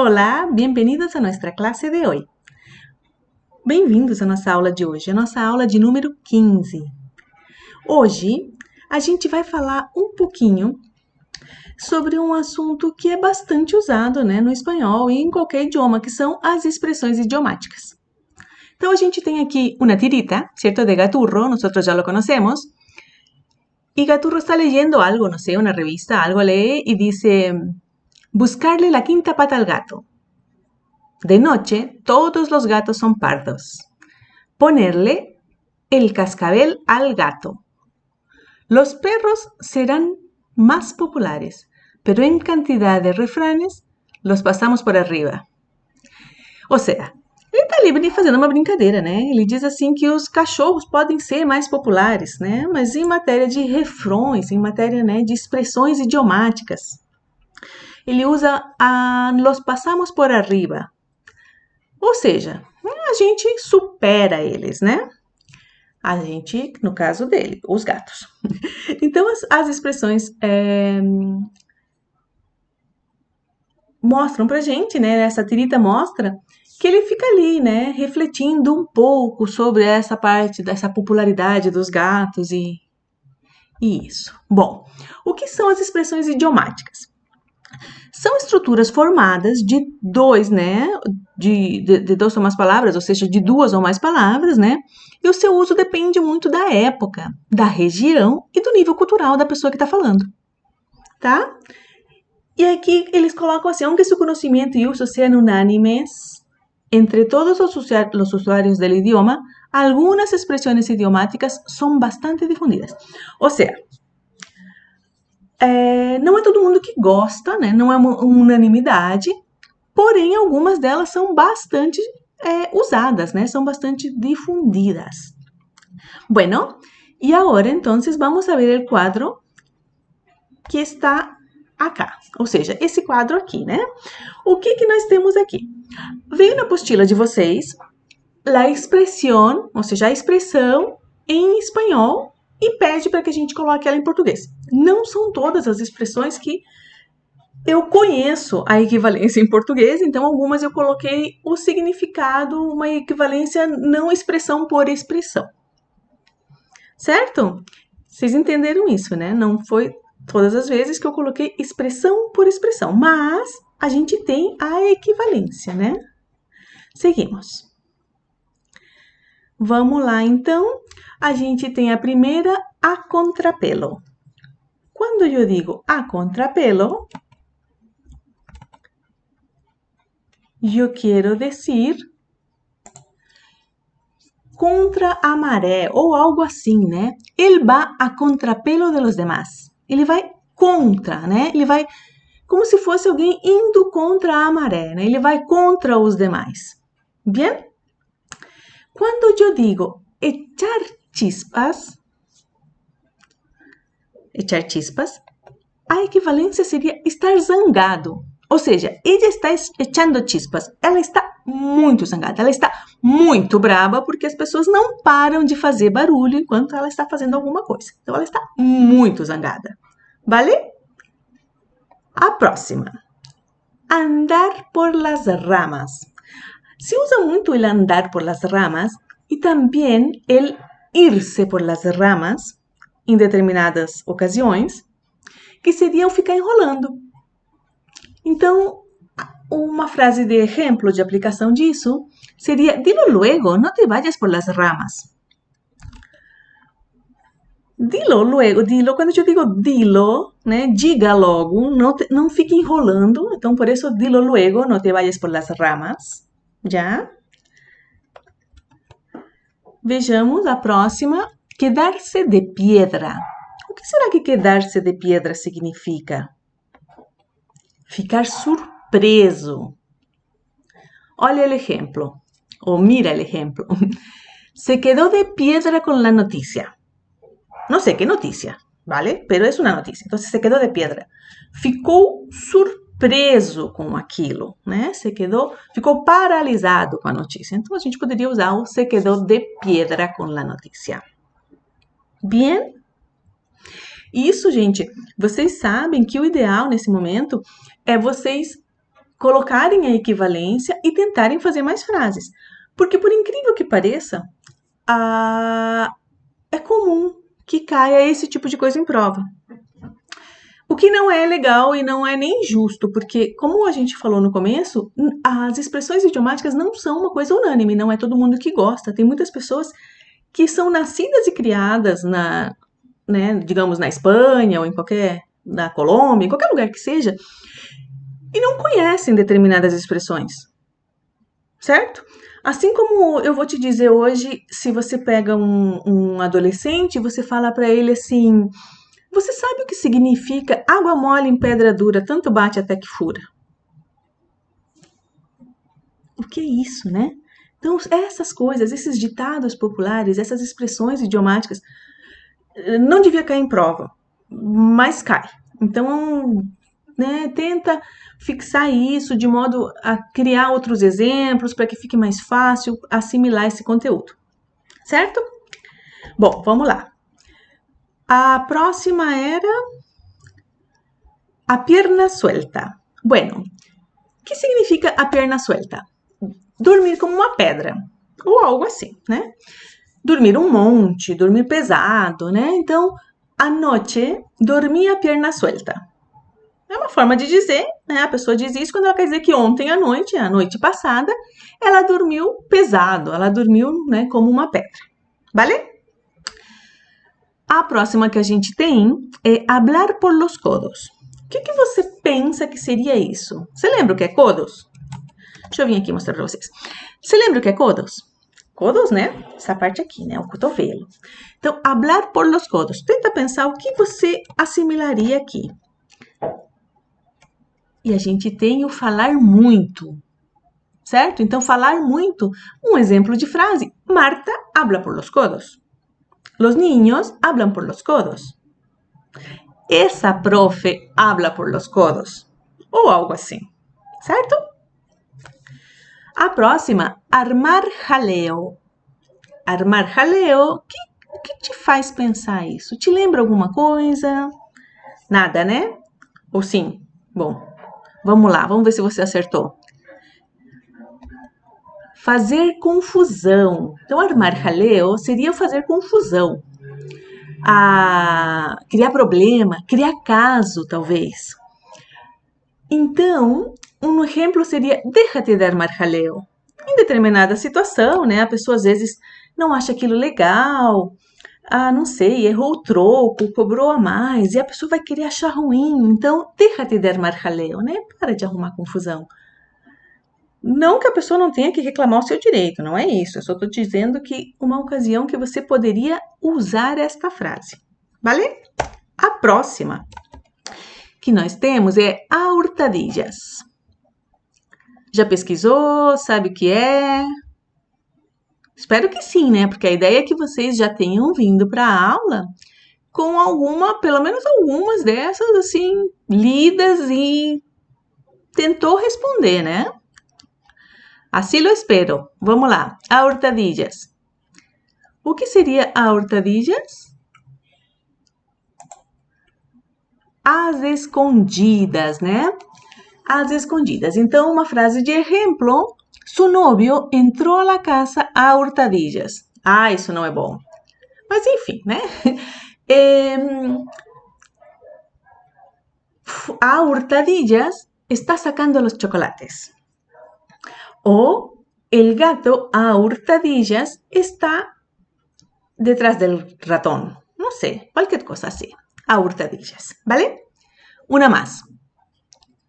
Olá, bem-vindos a nossa classe de hoje. Bem-vindos à nossa aula de hoje, a nossa aula de número 15. Hoje, a gente vai falar um pouquinho sobre um assunto que é bastante usado, no espanhol e em qualquer idioma, que são as expressões idiomáticas. Então, a gente tem aqui uma tirita, certo, de Gaturro, nós já lo conhecemos, e Gaturro está leyendo algo, no sé, una revista, algo lee y dice, buscarle la quinta pata al gato. De noche, todos los gatos son pardos. Ponerle el cascabel al gato. Los perros serán más populares, pero en cantidad de refranes los pasamos por arriba. Ou seja, ele está ali fazendo uma brincadeira, né? Ele diz assim que os cachorros podem ser mais populares, né? Mas em matéria de refrões, em matéria, de expressões idiomáticas, ele usa los pasamos por arriba. Ou seja, a gente supera eles, né? A gente, no caso dele, os gatos. Então, as expressões mostram pra gente, né? Essa tirita mostra que ele fica ali, né? Refletindo um pouco sobre essa parte dessa popularidade dos gatos e isso. Bom, o que são as expressões idiomáticas? São estruturas formadas de dois, de duas ou mais palavras, ou seja, de duas ou mais palavras, né? E o seu uso depende muito da época, da região e do nível cultural da pessoa que está falando, tá? E aqui eles colocam assim, aunque su conocimiento y uso sean unánimes entre todos los usuarios del idioma, algunas expresiones idiomáticas son bastante difundidas. Ou seja, não é todo mundo que gosta, né? Não é uma unanimidade, porém algumas delas são bastante usadas, né? São bastante difundidas. Bueno, e agora então vamos a ver o quadro que está acá, ou seja, esse quadro aqui, né? O que nós temos aqui? Veio na apostila de vocês a expressão, ou seja, a expressão em espanhol e pede para que a gente coloque ela em português. Não são todas as expressões que eu conheço a equivalência em português, então algumas eu coloquei o significado, uma equivalência não expressão por expressão. Certo? Vocês entenderam isso, né? Não foi todas as vezes que eu coloquei expressão por expressão, mas a gente tem a equivalência, né? Seguimos. Vamos lá, então. A gente tem a primeira, a contrapelo. Quando eu digo a contrapelo, eu quero dizer contra a maré, ou algo assim, né? Ele vai a contrapelo de los demás. Ele vai contra, né? Ele vai como se fosse alguém indo contra a maré, né? Ele vai contra os demais. Bien? Quando eu digo echar chispas, a equivalência seria estar zangado. Ou seja, ele está echando chispas. Ela está muito zangada. Ela está muito brava porque as pessoas não param de fazer barulho enquanto ela está fazendo alguma coisa. Então, ela está muito zangada. Vale? A próxima. Andar por las ramas. Se usa muito el andar por las ramas e também el irse por las ramas em determinadas ocasiões, que seria o ficar enrolando. Então, uma frase de exemplo de aplicação disso seria: dilo luego, no te vayas por las ramas. Dilo luego, dilo, quando eu digo dilo, né, diga logo, não fique enrolando. Então, por isso, dilo luego, no te vayas por las ramas. Já? Vejamos a próxima, quedar-se de piedra. O que será que quedar-se de piedra significa? Ficar surpreso. Olha o exemplo, ou mira o exemplo. Se quedó de piedra con la noticia. No sé qué noticia, ¿vale? Pero es una noticia. Entonces, se quedó de piedra. Ficou surpreso com aquilo, né? Ficou paralisado com a notícia. Então, a gente poderia usar o se quedó de piedra con la noticia. Bien? Isso, gente, vocês sabem que o ideal nesse momento é vocês colocarem a equivalência e tentarem fazer mais frases. Porque, por incrível que pareça, é comum que caia esse tipo de coisa em prova. O que não é legal e não é nem justo, porque, como a gente falou no começo, as expressões idiomáticas não são uma coisa unânime, não é todo mundo que gosta. Tem muitas pessoas que são nascidas e criadas digamos, na Espanha ou na Colômbia, em qualquer lugar que seja, e não conhecem determinadas expressões, certo? Assim como eu vou te dizer hoje, se você pega um adolescente e você fala para ele assim, você sabe o que significa água mole em pedra dura, tanto bate até que fura? O que é isso, né? Então, essas coisas, esses ditados populares, essas expressões idiomáticas, não devia cair em prova, mas cai. Então, tenta fixar isso de modo a criar outros exemplos para que fique mais fácil assimilar esse conteúdo, certo? Bom, vamos lá. A próxima era a pierna suelta. Bueno, o que significa a perna suelta? Dormir como uma pedra, ou algo assim, né? Dormir um monte, dormir pesado, né? Então, anoche dormi a pierna suelta. É uma forma de dizer, né? A pessoa diz isso quando ela quer dizer que ontem à noite, a noite passada, ela dormiu pesado, ela dormiu, né, como uma pedra. Vale? A próxima que a gente tem é hablar por los codos. O que você pensa que seria isso? Você lembra o que é codos? Deixa eu vir aqui mostrar para vocês. Você lembra o que é codos? Codos, né? Essa parte aqui, né? O cotovelo. Então, hablar por los codos. Tenta pensar o que você assimilaria aqui. E a gente tem o falar muito, certo? Então, falar muito, um exemplo de frase. Marta habla por los codos. Los niños hablan por los codos. Essa profe habla por los codos. Ou algo assim, certo? A próxima, armar jaleo. Armar jaleo, o que te faz pensar isso? Te lembra alguma coisa? Nada, né? Ou sim? Bom, vamos lá, vamos ver se você acertou. Fazer confusão. Então, armar jaleo seria fazer confusão. Criar problema, criar caso, talvez. Então, um exemplo seria, déjate de armar jaleo. Em determinada situação, né, a pessoa às vezes não acha aquilo legal, não sei, errou o troco, cobrou a mais, e a pessoa vai querer achar ruim. Então, déjate de armar jaleo, né? Para de arrumar confusão. Não que a pessoa não tenha que reclamar o seu direito, não é isso. Eu só estou dizendo que uma ocasião que você poderia usar esta frase. Vale? A próxima que nós temos é a hurtadillas. Já pesquisou? Sabe o que é? Espero que sim, né? Porque a ideia é que vocês já tenham vindo para a aula com pelo menos algumas dessas, assim, lidas e tentou responder, né? Assim lo espero. Vamos lá. A hurtadillas. O que seria a hurtadillas? Às escondidas, né? Às escondidas. Então, uma frase de exemplo. Su novio entró a la casa a hurtadillas. Isso não é bom. Mas enfim, né? A hurtadillas está sacando los chocolates. O el gato a hurtadillas está detrás del ratón. No sé, cualquier cosa así. A hurtadillas, ¿vale? Una más.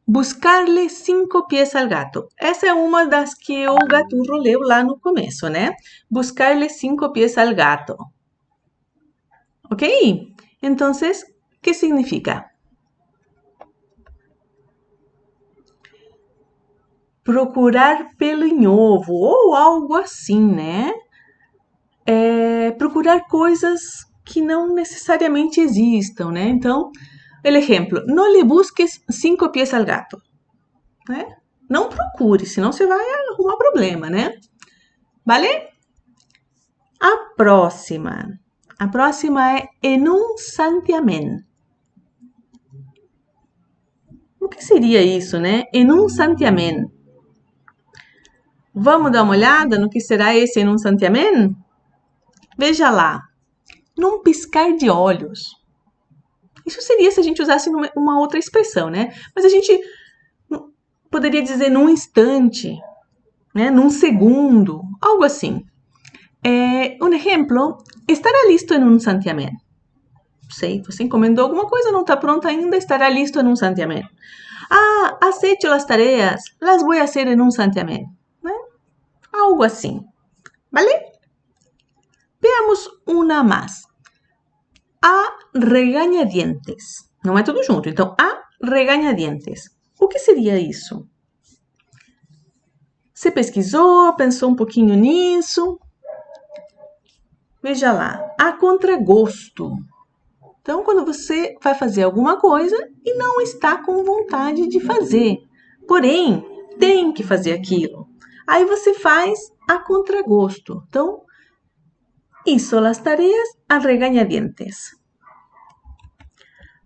Buscarle 5 pies al gato. Essa é uma das que o Gaturro leu lá no começo, né? Buscarle 5 pies al gato. Ok? Então, o que significa? Procurar pelo em ovo, ou algo assim, né? Procurar coisas que não necessariamente existam, né? Então, o exemplo, não lhe busques 5 pies al gato, né? Não procure, senão você vai arrumar problema, né? Vale? A próxima é en un santiamén. O que seria isso, né? En un santiamén. Vamos dar uma olhada no que será esse en un santiamén? Veja lá. Num piscar de olhos. Isso seria se a gente usasse uma outra expressão, né? Mas a gente poderia dizer num instante, né? Num segundo, algo assim. Um exemplo, estará listo en un santiamén. Sei, você encomendou alguma coisa, não está pronta ainda, estará listo en un santiamén. Ah, has hecho las tareas, las voy a hacer en un santiamén. Né? Algo assim, ¿vale? Veamos uma mais. A regañadientes. Não é tudo junto, então, a regañadientes. O que seria isso? Você pesquisou, pensou um pouquinho nisso? Veja lá, a contragosto. Então, quando você vai fazer alguma coisa e não está com vontade de fazer, porém, tem que fazer aquilo. Aí você faz a contragosto. Então, hizo las tareas a regañadientes.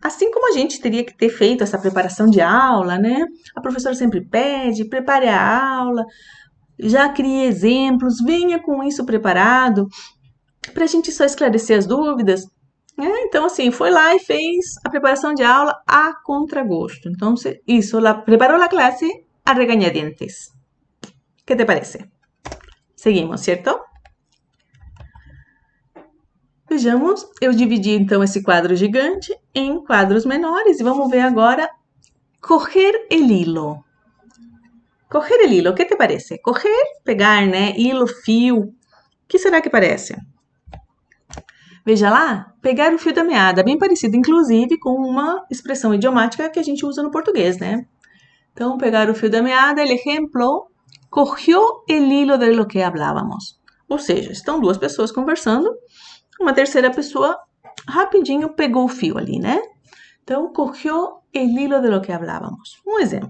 Assim como a gente teria que ter feito essa preparação de aula, né? A professora sempre pede, prepare a aula, já crie exemplos, venha com isso preparado, para a gente só esclarecer as dúvidas. Então, assim, foi lá e fez a preparação de aula a contragosto. Então, isso, preparou a classe a regañadientes. ¿Qué te parece? Seguimos, certo? Vejamos, eu dividi então esse quadro gigante em quadros menores e vamos ver agora coger el hilo. Coger el hilo, ¿qué te parece? Coger, pegar, né? Hilo, fio. O que será que parece? Veja lá, pegar o fio da meada, bem parecido, inclusive, com uma expressão idiomática que a gente usa no português, né? Então, pegar o fio da meada, el ejemplo, cogió el hilo de lo que hablábamos. Ou seja, estão duas pessoas conversando, uma terceira pessoa rapidinho pegou o fio ali, né? Então, cogió el hilo de lo que hablábamos. Um exemplo.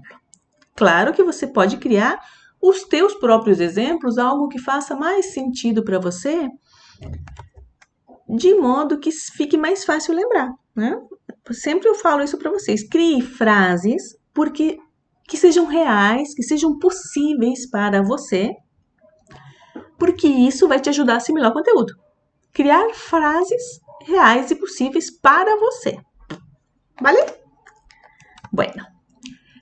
Claro que você pode criar os teus próprios exemplos, algo que faça mais sentido para você, de modo que fique mais fácil lembrar, né? Sempre eu falo isso para vocês. Crie frases que sejam reais, que sejam possíveis para você, porque isso vai te ajudar a assimilar o conteúdo. Criar frases reais e possíveis para você. ¿Vale? Bueno,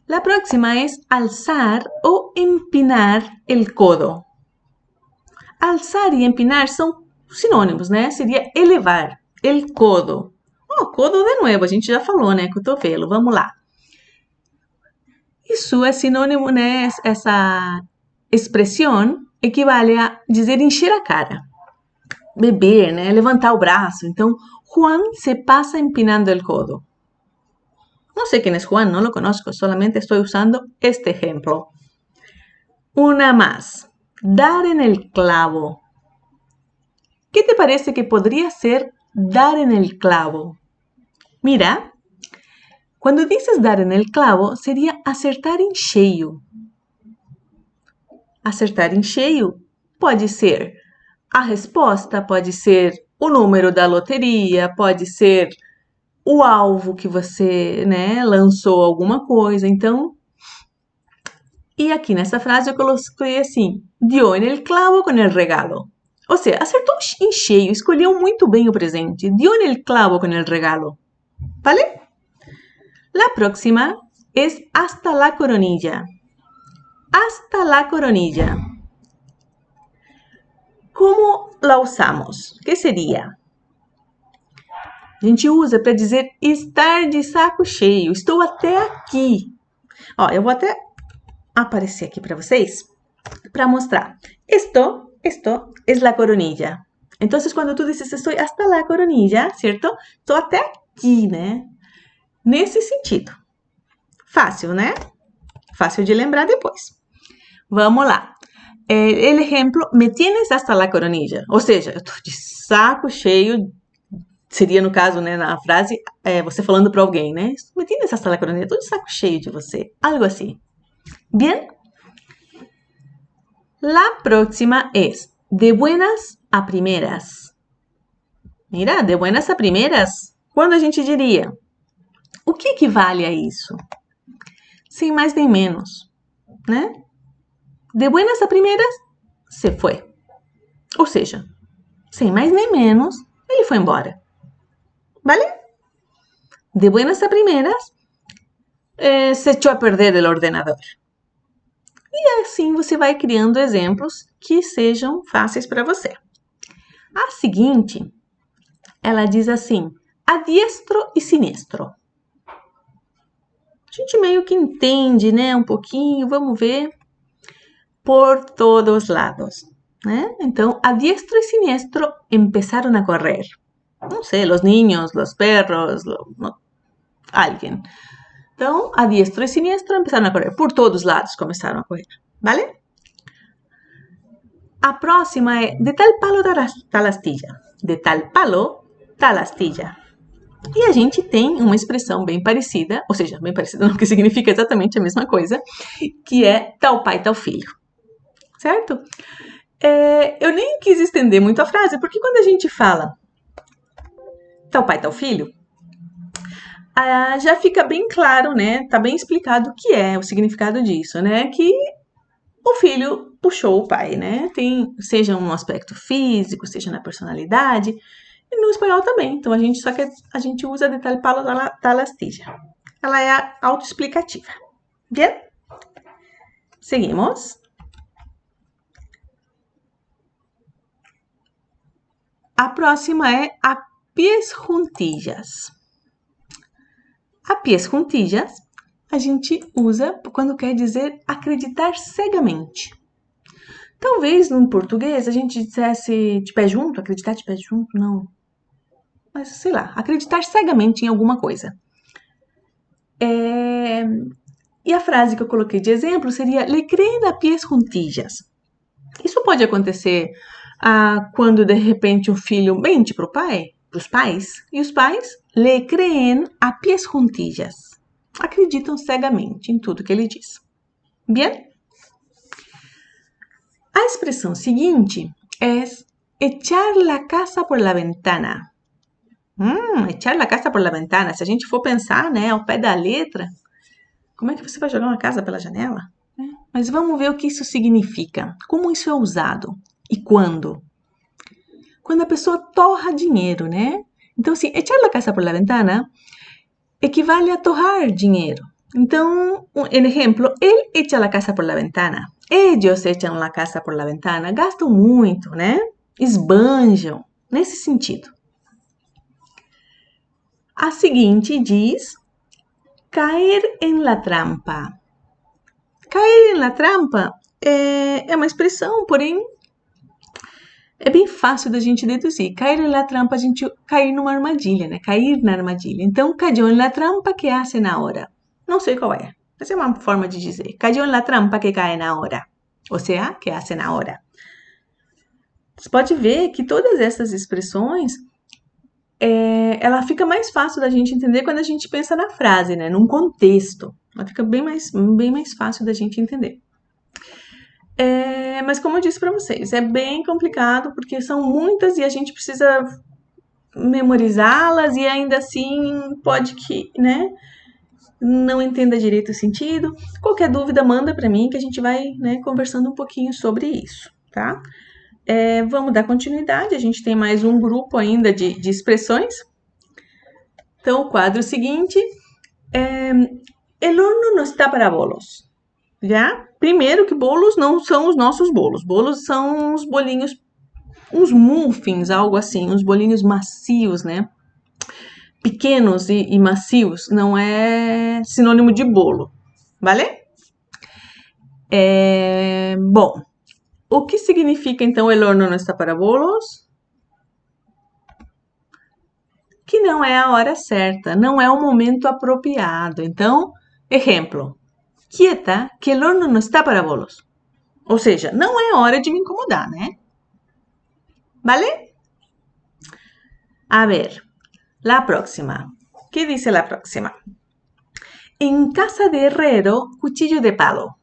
la próxima es alzar o empinar el codo. Alzar e empinar são sinônimos, né? Seria elevar, el codo. Codo de novo, a gente já falou, né? Cotovelo, vamos lá. Isso é sinônimo, né? Essa expressão equivale a dizer encher a cara. Beber, né? Levantar o braço. Então, Juan se pasa empinando el codo. No sé quién es Juan, no lo conozco, solamente estoy usando este ejemplo. Una más. Dar en el clavo. ¿Qué te parece que podría ser dar en el clavo? Mira, quando dices dar en el clavo, seria acertar em cheio. Acertar em cheio pode ser a resposta, pode ser o número da loteria, pode ser o alvo que você, né, lançou alguma coisa. Então, e aqui nessa frase eu coloquei assim, dio en el clavo con el regalo. Ou seja, acertou em cheio, escolheu muito bem o presente. Dio en el clavo con el regalo. ¿Vale? La próxima es hasta la coronilla. Hasta la coronilla. Como la usamos? Que seria? A gente usa para dizer estar de saco cheio. Estou até aqui. Ó, eu vou até aparecer aqui para vocês para mostrar. Esto es la coronilla. Entonces, quando tu dices estoy hasta la coronilla, ¿cierto? Estou até aqui, né? Nesse sentido. Fácil, né? Fácil de lembrar depois. Vamos lá. El ejemplo, me tienes hasta la coronilla. Ou seja, eu tô de saco cheio. Seria, no caso, né, na frase, você falando para alguém, né? Me tienes hasta la coronilla. Tô de saco cheio de você. Algo assim. Bien? La próxima es de buenas a primeras. Mira, de buenas a primeras. Quando a gente diria? O que equivale a isso? sem mais nem menos, né? De buenas a primeras, se foi. Ou seja, sem mais nem menos, ele foi embora. ¿Vale? De buenas a primeras, se echou a perder o ordenador. E assim você vai criando exemplos que sejam fáceis para você. A seguinte, ela diz assim, a diestro e siniestro. A gente meio que entende, né, um pouquinho, vamos ver, por todos lados, né? Então, a diestro y siniestro empezaron a correr. No sé, los niños, los perros, alguien. Então, a diestro y siniestro empezaron a correr. Por todos lados começaram a correr, ¿vale? A próxima é de tal palo tal astilla. De tal palo tal astilla. E a gente tem uma expressão bem parecida, ou seja, bem parecida não, que significa exatamente a mesma coisa, que é tal pai, tal filho. Certo? Eu nem quis estender muito a frase, porque quando a gente fala tal pai, tal filho, já fica bem claro, né? Tá bem explicado o que é o significado disso, né? Que o filho puxou o pai, né? Seja no aspecto físico, seja na personalidade, e no espanhol também. Então, a gente usa de tal palo tal astilla. Ela é autoexplicativa. Bien? Seguimos. A próxima é a pies juntillas. A pies juntillas a gente usa quando quer dizer acreditar cegamente. Talvez no português a gente dissesse de pé junto, acreditar de pé junto, não. Mas sei lá, acreditar cegamente em alguma coisa. E a frase que eu coloquei de exemplo seria le creen a pies juntillas. Isso pode acontecer quando de repente um filho mente para os pais, e os pais le creen a pies juntillas. Acreditam cegamente em tudo que ele diz. Bien? A expressão seguinte é echar la casa por la ventana. Echar la casa por la ventana. Se a gente for pensar, né, ao pé da letra, como é que você vai jogar uma casa pela janela? Mas vamos ver o que isso significa. Como isso é usado e quando? Quando a pessoa torra dinheiro, né? Então, assim, echar la casa por la ventana equivale a torrar dinheiro. Então, en exemplo, él echa la casa por la ventana. Ellos echan la casa por la ventana. Gastam muito, né? Esbanjam, nesse sentido. A seguinte diz caer en la trampa. Cair en la trampa é uma expressão, porém é bem fácil da gente deduzir. Cair en la trampa, a gente cair numa armadilha, né? Cair na armadilha. Então, cayó en la trampa que hacen ahora. Não sei qual é, mas é uma forma de dizer. Cayó en la trampa que caen ahora. Ou seja, que hacen ahora. Você pode ver que todas essas expressões, ela fica mais fácil da gente entender quando a gente pensa na frase, né? Num contexto. Ela fica bem mais fácil da gente entender. Mas como eu disse para vocês, é bem complicado porque são muitas e a gente precisa memorizá-las e ainda assim pode que, né, não entenda direito o sentido. Qualquer dúvida, manda para mim que a gente vai, né, conversando um pouquinho sobre isso, tá? Vamos dar continuidade, a gente tem mais um grupo ainda de expressões. Então, o quadro seguinte é el horno no está para bolos. Já? Primeiro que bolos não são os nossos bolos. Bolos são os bolinhos, uns muffins, algo assim, uns bolinhos macios, né? Pequenos e macios, não é sinônimo de bolo, vale? Bom, o que significa então el horno no está para bolos? Que não é a hora certa, não é o momento apropriado. Então, exemplo, quieta, que el horno no está para bolos. Ou seja, não é hora de me incomodar, né? Vale? A ver, la próxima. ¿Qué dice la próxima? En casa de herrero, cuchillo de palo.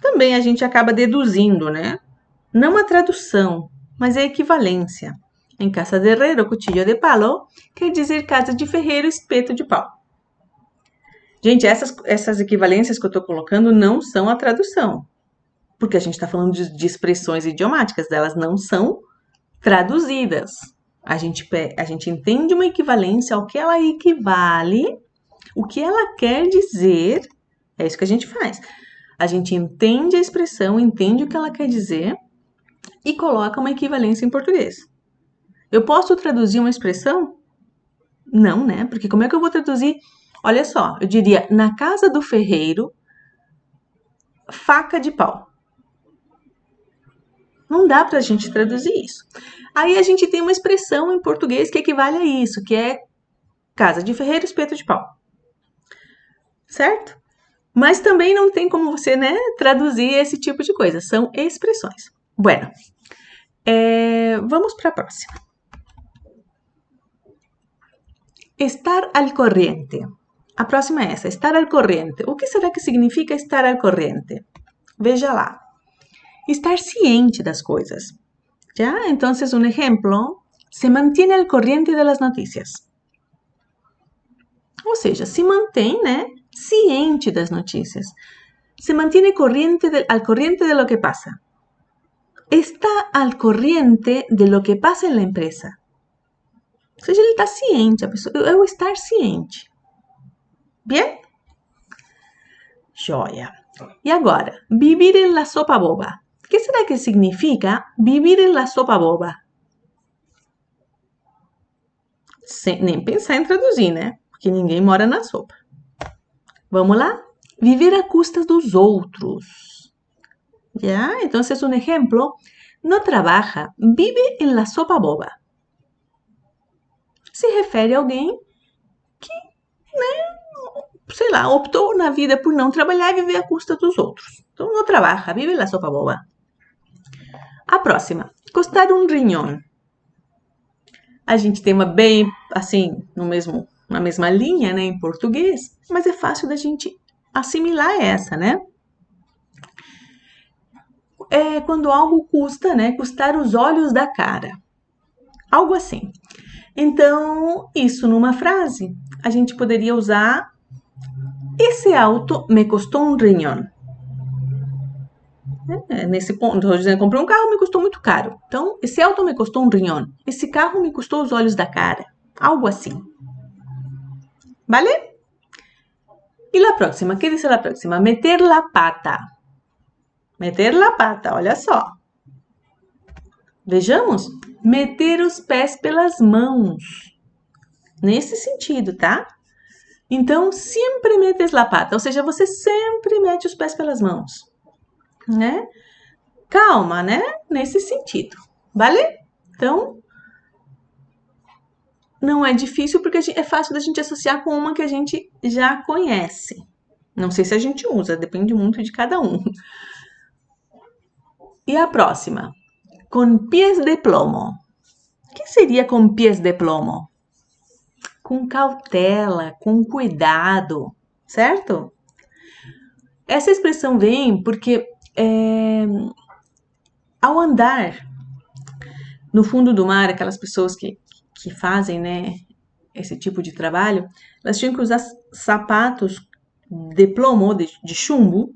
Também a gente acaba deduzindo, né? Não a tradução, mas a equivalência. Em casa de herrero, cuchillo de palo, quer dizer casa de ferreiro, espeto de pau. Gente, essas equivalências que eu estou colocando não são a tradução, porque a gente está falando de expressões idiomáticas, elas não são traduzidas. A gente entende uma equivalência ao que ela equivale, o que ela quer dizer, é isso que a gente faz. A gente entende a expressão, entende o que ela quer dizer e coloca uma equivalência em português. Eu posso traduzir uma expressão? Não, né? Porque como é que eu vou traduzir? Olha só, eu diria, na casa do ferreiro, faca de pau. Não dá pra gente traduzir isso. Aí a gente tem uma expressão em português que equivale a isso, que é casa de ferreiro, espeto de pau. Certo? Mas também não tem como você, né, traduzir esse tipo de coisa. São expressões. Bueno, vamos para a próxima. Estar al corriente. A próxima é essa, estar al corriente. O que será que significa estar al corriente? Veja lá. Estar ciente das coisas. ¿Ya? Entonces, un ejemplo, se mantiene al corriente de las noticias. Ou seja, se mantém, né, ciente das notícias. Se mantiene al corriente de lo que pasa. Está al corriente de lo que pasa en la empresa. Ou seja, ele está ciente, a pessoa, é o estar ciente. Bien? Joia. E agora, vivir en la sopa boba. O que será que significa vivir en la sopa boba? Sem nem pensar em traduzir, né? Porque ninguém mora na sopa. Vamos lá? Viver a custa dos outros. ¿Ya? Entonces, un ejemplo, no trabaja, vive en la sopa boba. Se refere a alguém que, sei lá, optou na vida por não trabalhar e viver à custa dos outros. Então, não trabalha, vive la sopa boba. A próxima, custar um rinhão. A gente tem uma bem, assim, na mesma linha, né, em português, mas é fácil da gente assimilar essa, né? É quando algo custa, né, custar os olhos da cara. Algo assim. Então, isso numa frase, a gente poderia usar: esse auto me custou um rinhão. Nesse ponto, estou dizendo, comprei um carro, me custou muito caro. Então, esse auto me custou um rinhão. Esse carro me custou os olhos da cara. Algo assim. ¿Vale? E a próxima, o que diz a próxima? Meter la pata. Meter la pata, olha só. Vejamos. Meter os pés pelas mãos. Nesse sentido, tá? Então, sempre metes la pata, ou seja, você sempre mete os pés pelas mãos, né? Calma, né? Nesse sentido, vale? Então, não é difícil porque é fácil da gente associar com uma que a gente já conhece. Não sei se a gente usa, depende muito de cada um. E a próxima? Com pies de plomo. O que seria com pies de plomo? Com cautela, com cuidado, certo? Essa expressão vem porque ao andar no fundo do mar, aquelas pessoas que fazem, né, esse tipo de trabalho, elas tinham que usar sapatos de plomo, de chumbo,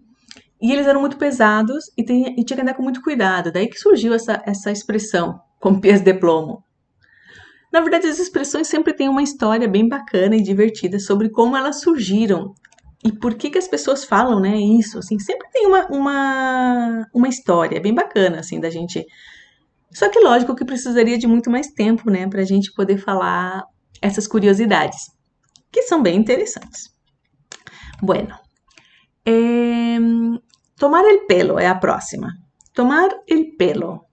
e eles eram muito pesados e tinha que andar com muito cuidado. Daí que surgiu essa expressão, com pés de plomo. Na verdade, as expressões sempre têm uma história bem bacana e divertida sobre como elas surgiram e por que as pessoas falam, né, isso, assim, sempre tem uma história bem bacana, assim, da gente. Só que lógico que precisaria de muito mais tempo, né, pra gente poder falar essas curiosidades, que são bem interessantes. Bueno, tomar el pelo é a próxima. Tomar el pelo.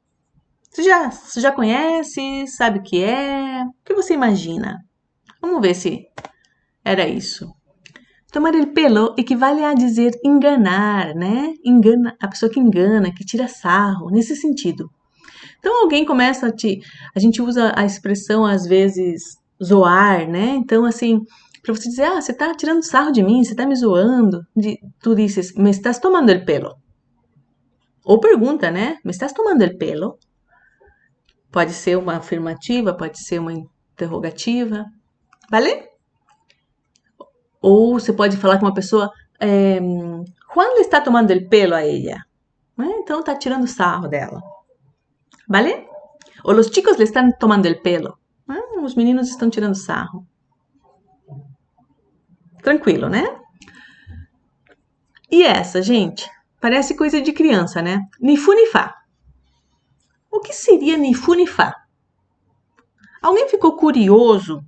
Você já conhece? Sabe o que é? O que você imagina? Vamos ver se era isso. Tomar el pelo equivale a dizer enganar, né? Engana, a pessoa que engana, que tira sarro, nesse sentido. Então alguém começa a gente usa a expressão às vezes zoar, né? Então assim, para você dizer, você tá tirando sarro de mim, você tá me zoando, tu dizes, me estás tomando el pelo. Ou pergunta, né? Me estás tomando el pelo? Pode ser uma afirmativa, pode ser uma interrogativa. Vale? Ou você pode falar com uma pessoa, Juan le está tomando el pelo a ella. Então tá tirando sarro dela. Vale? Ou os chicos le están tomando el pelo. Os meninos estão tirando sarro. Tranquilo, né? E essa, gente? Parece coisa de criança, né? Ni fu ni fa. O que seria ni fu ni fa? Alguém ficou curioso?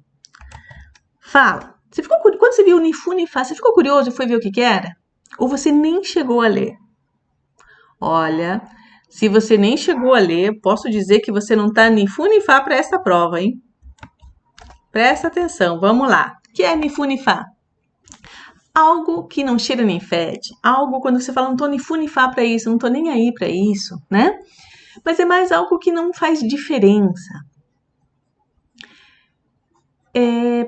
Fala. Quando você viu ni fu ni fa, você ficou curioso e foi ver o que era? Ou você nem chegou a ler? Olha, se você nem chegou a ler, posso dizer que você não tá ni fu ni fa para essa prova, hein? Presta atenção, vamos lá. O que é ni fu ni fa? Algo que não cheira nem fede. Algo quando você fala, não tô nem fu nem fá pra isso, não tô nem aí pra isso, né? Mas é mais algo que não faz diferença.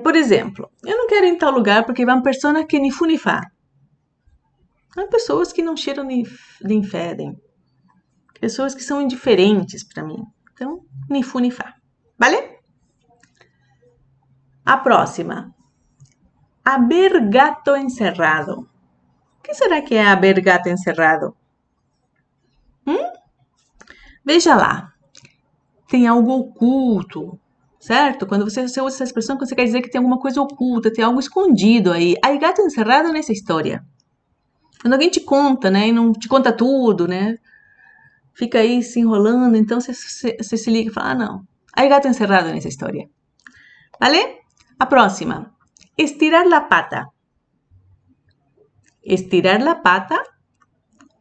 Por exemplo, eu não quero ir em tal lugar porque vai uma pessoa que nem fu nem fá. Há pessoas que não cheiram nem fedem. Pessoas que são indiferentes pra mim. Então, nem fu nem fá. Vale? A próxima. Haber gato encerrado. O que será que é haber gato encerrado? Veja lá. Tem algo oculto, certo? Quando você usa essa expressão, você quer dizer que tem alguma coisa oculta, tem algo escondido aí. Aí gato encerrado nessa história. Quando alguém te conta, né, e não te conta tudo, né, fica aí se enrolando, então você se liga e fala, não. Aí gato encerrado nessa história. Vale? A próxima. Estirar la pata. Estirar la pata.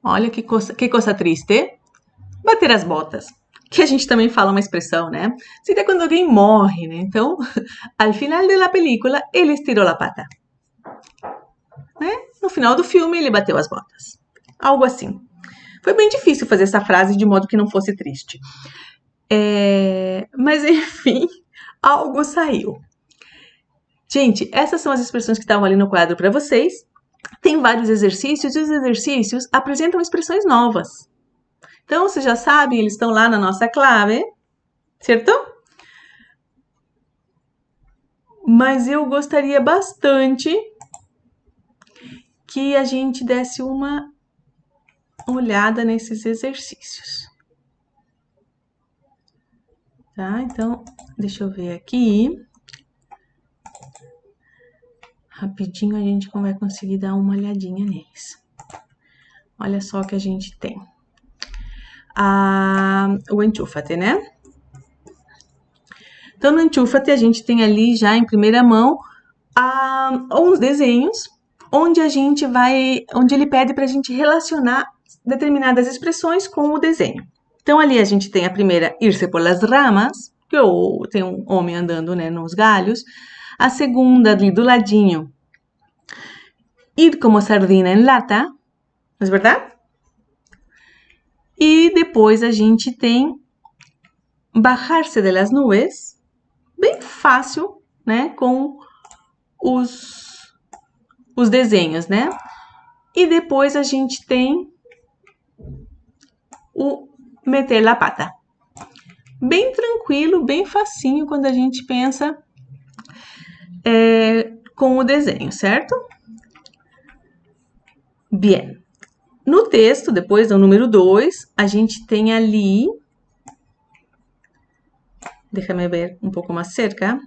Olha que coisa triste. Bater as botas. Que a gente também fala uma expressão, né? Seria quando alguém morre, né? Então, al final da película, ele estirou a pata. Né? No final do filme, ele bateu as botas. Algo assim. Foi bem difícil fazer essa frase de modo que não fosse triste. Mas, enfim, algo saiu. Gente, essas são as expressões que estavam ali no quadro para vocês. Tem vários exercícios e os exercícios apresentam expressões novas. Então, vocês já sabem, eles estão lá na nossa clave, certo? Mas eu gostaria bastante que a gente desse uma olhada nesses exercícios. Tá? Então, deixa eu ver aqui. Rapidinho a gente vai conseguir dar uma olhadinha neles. Olha só o que a gente tem. O Enchúfate, né? Então, no Enchúfate, a gente tem ali já em primeira mão uns desenhos onde ele pede para a gente relacionar determinadas expressões com o desenho. Então, ali a gente tem a primeira, irse por las ramas, que tem um homem andando, né, nos galhos. A segunda, ali do ladinho, ir como sardina en lata, não é verdade? E depois a gente tem bajarse de las nubes, bem fácil, né, com os desenhos, né? E depois a gente tem o meter la pata. Bem tranquilo, bem facinho quando a gente pensa com o desenho, certo? Bien. No texto, depois do número 2, a gente tem ali... Déjame ver um pouco mais cerca.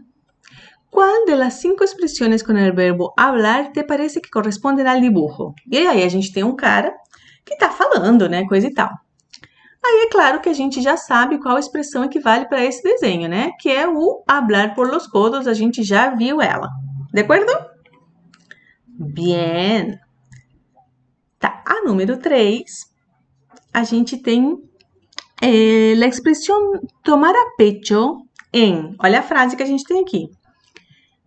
¿Cuál de las 5 expresiones con el verbo hablar te parece que corresponden al dibujo? E aí a gente tem um cara que tá falando, né, coisa e tal. Aí é claro que a gente já sabe qual expressão equivale para esse desenho, né? Que é o hablar por los codos, a gente já viu ela. De acordo? Bien. Tá, a número 3, a gente tem a expressão tomar a pecho em... Olha a frase que a gente tem aqui.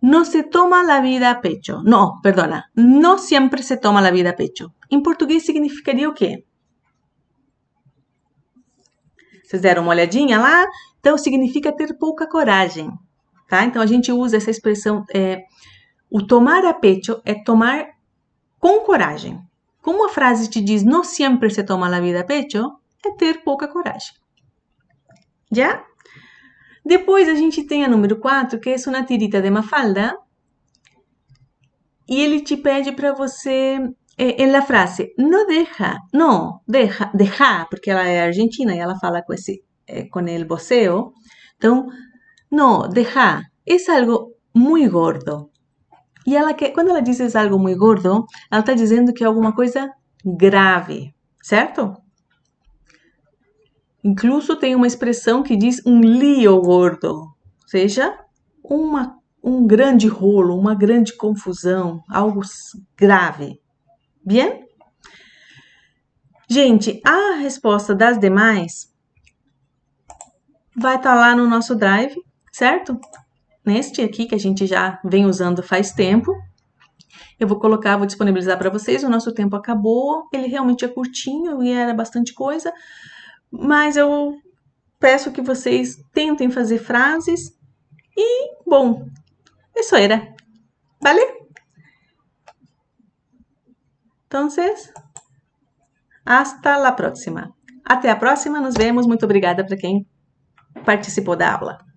No se toma la vida a pecho. No, perdona. No siempre se toma la vida a pecho. Em português significaria o quê? Vocês deram uma olhadinha lá? Então, significa ter pouca coragem, tá? Então, a gente usa essa expressão, o tomar a pecho é tomar com coragem. Como a frase te diz, no siempre se toma la vida a pecho, é ter pouca coragem. Já? Depois, a gente tem a número 4, que é una tirita de Mafalda. e ele te pede para você, em la frase, deja, porque ela é argentina e ela fala com com el voceo. Então, no, deja, es algo muy gordo. E quando ela diz é algo muito gordo, ela está dizendo que é alguma coisa grave, certo? Incluso tem uma expressão que diz um lío gordo, ou seja, um grande rolo, uma grande confusão, algo grave. Bien? Gente, a resposta das demais vai estar lá no nosso Drive, certo? Neste aqui que a gente já vem usando faz tempo. Eu vou disponibilizar para vocês. O nosso tempo acabou, ele realmente é curtinho e era bastante coisa, mas eu peço que vocês tentem fazer frases e, bom, isso era. ¿Vale? Entonces, hasta la próxima. Até a próxima, nos vemos. Muito obrigada para quem participou da aula.